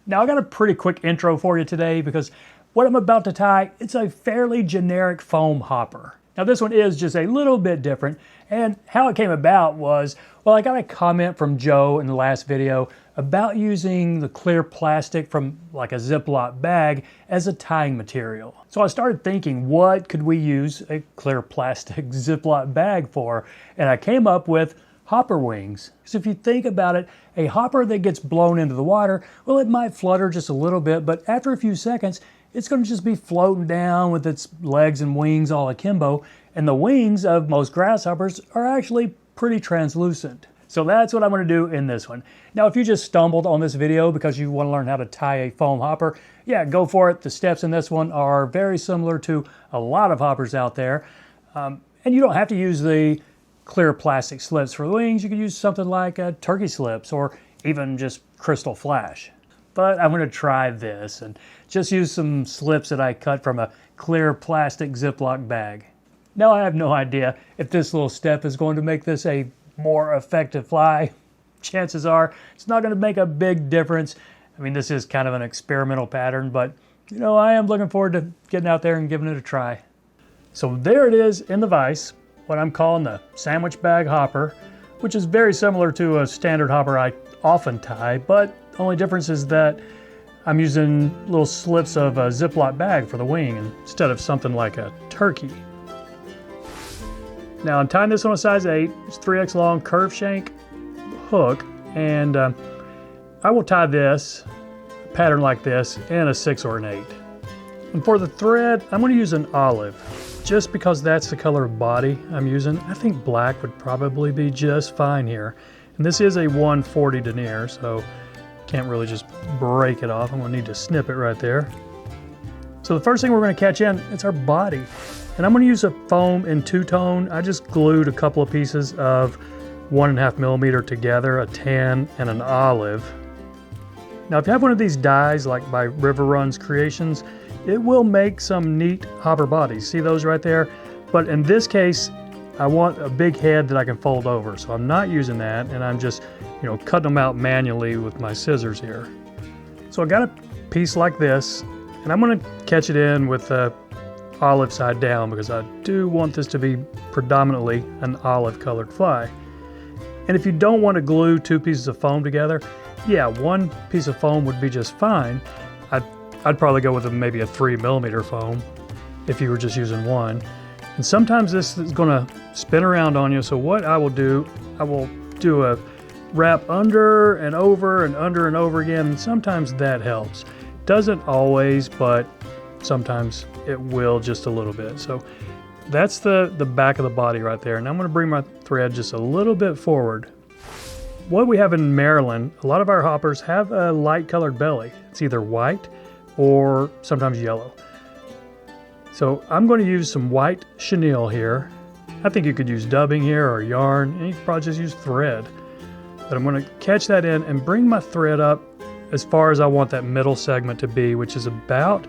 Now I got a pretty quick intro for you today because what I'm about to tie, it's a fairly generic foam hopper. Now this one is just a little bit different, and how it came about was, well, I got a comment from Joe in the last video about using the clear plastic from like a Ziploc bag as a tying material. So I started thinking, what could we use a clear plastic Ziploc bag for? And I came up with hopper wings. So if you think about it, a hopper that gets blown into the water, well, it might flutter just a little bit, but after a few seconds, it's going to just be floating down with its legs and wings all akimbo, and the wings of most grasshoppers are actually pretty translucent. So that's what I'm going to do in this one. Now, if you just stumbled on this video because you want to learn how to tie a foam hopper, yeah, go for it. The steps in this one are very similar to a lot of hoppers out there. And you don't have to use the clear plastic slips for the wings. You could use something like turkey slips or even just crystal flash. But I'm going to try this and just use some slips that I cut from a clear plastic Ziploc bag. Now, I have no idea if this little step is going to make this a more effective fly. Chances are it's not going to make a big difference. I mean, this is kind of an experimental pattern, but you know, I am looking forward to getting out there and giving it a try. So there it is in the vise, what I'm calling the sandwich bag hopper, which is very similar to a standard hopper I often tie, but the only difference is that I'm using little slips of a Ziploc bag for the wing instead of something like a turkey. Now I'm tying this on a size 8, it's 3X long curved shank hook, and I will tie this pattern like this in a 6 or an 8. And for the thread, I'm going to use an olive, just because that's the color of body I'm using. I think black would probably be just fine here. And this is a 140 denier, so can't really just break it off. I'm going to need to snip it right there. So the first thing we're going to catch in, it's our body. And I'm going to use a foam in two-tone. I just glued a couple of pieces of 1.5 millimeter together, a tan and an olive. Now if you have one of these dies like by River Runs Creations, it will make some neat hopper bodies. See those right there? But in this case, I want a big head that I can fold over. So I'm not using that, and I'm just, you know, cutting them out manually with my scissors here. So I got a piece like this, and I'm going to catch it in with the olive side down because I do want this to be predominantly an olive colored fly. And if you don't want to glue two pieces of foam together, yeah, one piece of foam would be just fine. I'd probably go with maybe a 3 millimeter foam if you were just using one. And sometimes this is going to spin around on you, so what I will do a wrap under and over and under and over again, and sometimes that helps. Doesn't always, but sometimes it will just a little bit. So that's the back of the body right there. And I'm going to bring my thread just a little bit forward. What we have in Maryland, a lot of our hoppers have a light colored belly. It's either white or sometimes yellow. So I'm going to use some white chenille here. I think you could use dubbing here or yarn, and you could probably just use thread. But I'm going to catch that in and bring my thread up as far as I want that middle segment to be, which is about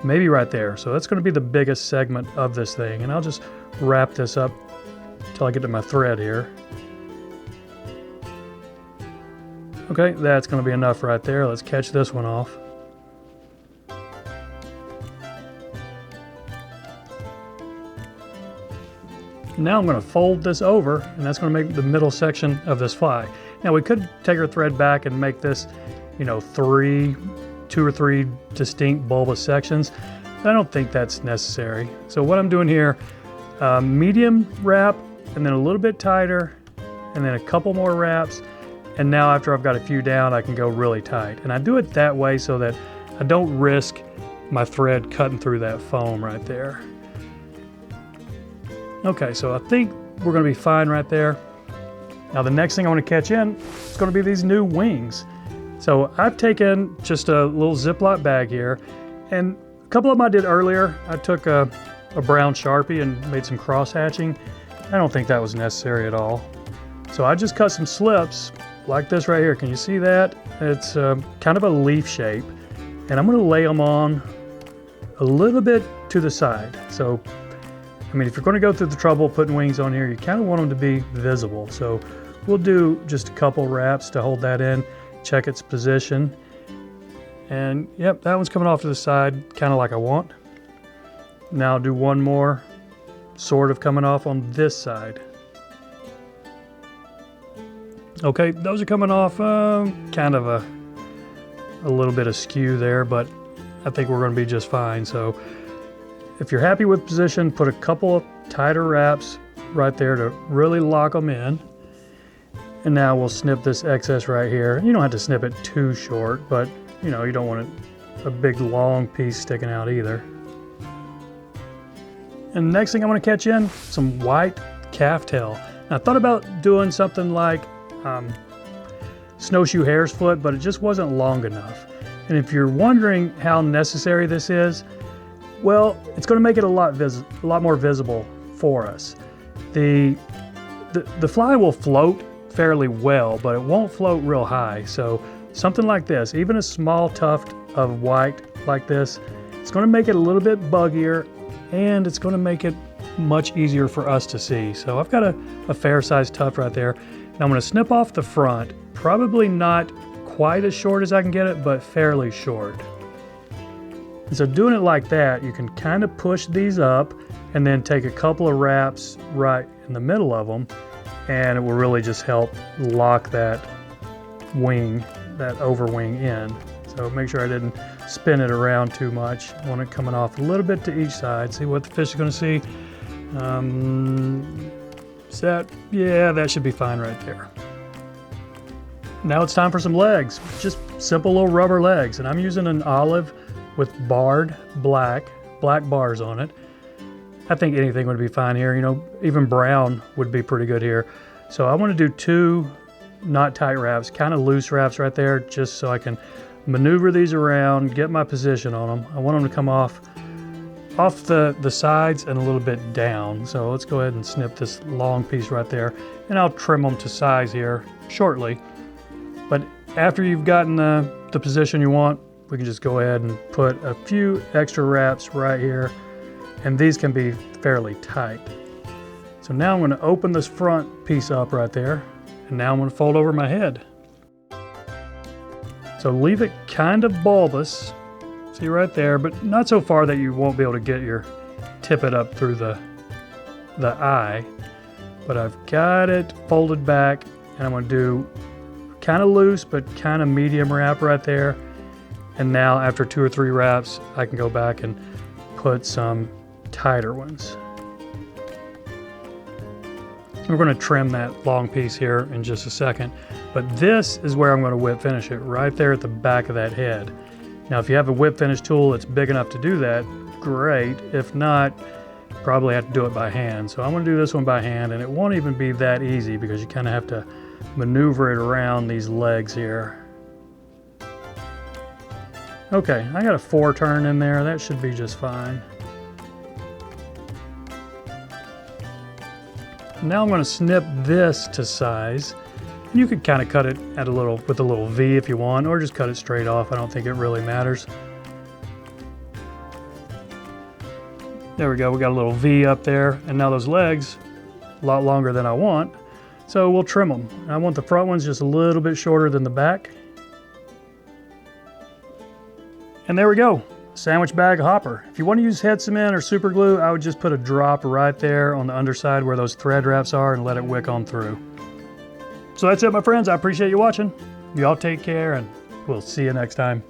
maybe right there. So that's going to be the biggest segment of this thing. And I'll just wrap this up until I get to my thread here. Okay, that's going to be enough right there. Let's catch this one off. Now I'm going to fold this over, and that's going to make the middle section of this fly. Now we could take our thread back and make this, you know, 2 or 3 distinct bulbous sections. But I don't think that's necessary. So what I'm doing here, medium wrap, and then a little bit tighter, and then a couple more wraps. And now after I've got a few down, I can go really tight. And I do it that way so that I don't risk my thread cutting through that foam right there. Okay, so I think we're going to be fine right there. Now the next thing I want to catch in is going to be these new wings. So I've taken just a little Ziploc bag here, and a couple of them I did earlier. I took a brown Sharpie and made some cross hatching. I don't think that was necessary at all. So I just cut some slips like this right here. Can you see that? It's kind of a leaf shape, and I'm going to lay them on a little bit to the side. So I mean, if you're going to go through the trouble of putting wings on here, you kind of want them to be visible. So we'll do just a couple wraps to hold that in, check its position. And yep, that one's coming off to the side, kind of like I want. Now I'll do one more, sort of coming off on this side. Okay, those are coming off kind of a little bit askew there, but I think we're going to be just fine. So if you're happy with position, put a couple of tighter wraps right there to really lock them in. And now we'll snip this excess right here. You don't have to snip it too short, but you know, you don't want a big long piece sticking out either. And next thing I want to catch in, some white calftail. Now, I thought about doing something like snowshoe hare's foot, but it just wasn't long enough. And if you're wondering how necessary this is, well, it's going to make it a lot more visible for us. The fly will float fairly well, but it won't float real high. So something like this, even a small tuft of white like this, it's going to make it a little bit buggier, and it's going to make it much easier for us to see. So I've got a fair sized tuft right there. Now I'm going to snip off the front, probably not quite as short as I can get it, but fairly short. And so doing it like that, you can kind of push these up and then take a couple of wraps right in the middle of them, and it will really just help lock that wing, that overwing in. So make sure I didn't spin it around too much. I want it coming off a little bit to each side. See what the fish is going to see. Is that, yeah, that should be fine right there. Now it's time for some legs, just simple little rubber legs. And I'm using an olive with barred black bars on it. I think anything would be fine here. You know, even brown would be pretty good here. So I want to do 2 not tight wraps, kind of loose wraps right there, just so I can maneuver these around, get my position on them. I want them to come off the sides and a little bit down. So let's go ahead and snip this long piece right there, and I'll trim them to size here shortly. But after you've gotten the position you want, we can just go ahead and put a few extra wraps right here, and these can be fairly tight. So now I'm going to open this front piece up right there, and now I'm going to fold over my head. So leave it kind of bulbous, see right there, but not so far that you won't be able to get your tippet up through the eye. But I've got it folded back, and I'm going to do kind of loose but kind of medium wrap right there. And now after 2 or 3 wraps, I can go back and put some tighter ones. We're going to trim that long piece here in just a second, but this is where I'm going to whip finish it, right there at the back of that head. Now, if you have a whip finish tool that's big enough to do that, great. If not, probably have to do it by hand. So I'm going to do this one by hand, and it won't even be that easy because you kind of have to maneuver it around these legs here. Okay, I got a 4 turn in there. That should be just fine. Now I'm going to snip this to size. You could kind of cut it at with a little V if you want, or just cut it straight off. I don't think it really matters. There we go. We got a little V up there, and now those legs a lot longer than I want. So we'll trim them. I want the front ones just a little bit shorter than the back. And there we go. Sandwich bag hopper. If you want to use head cement or super glue, I would just put a drop right there on the underside where those thread wraps are and let it wick on through. So that's it, my friends. I appreciate you watching. Y'all take care, and we'll see you next time.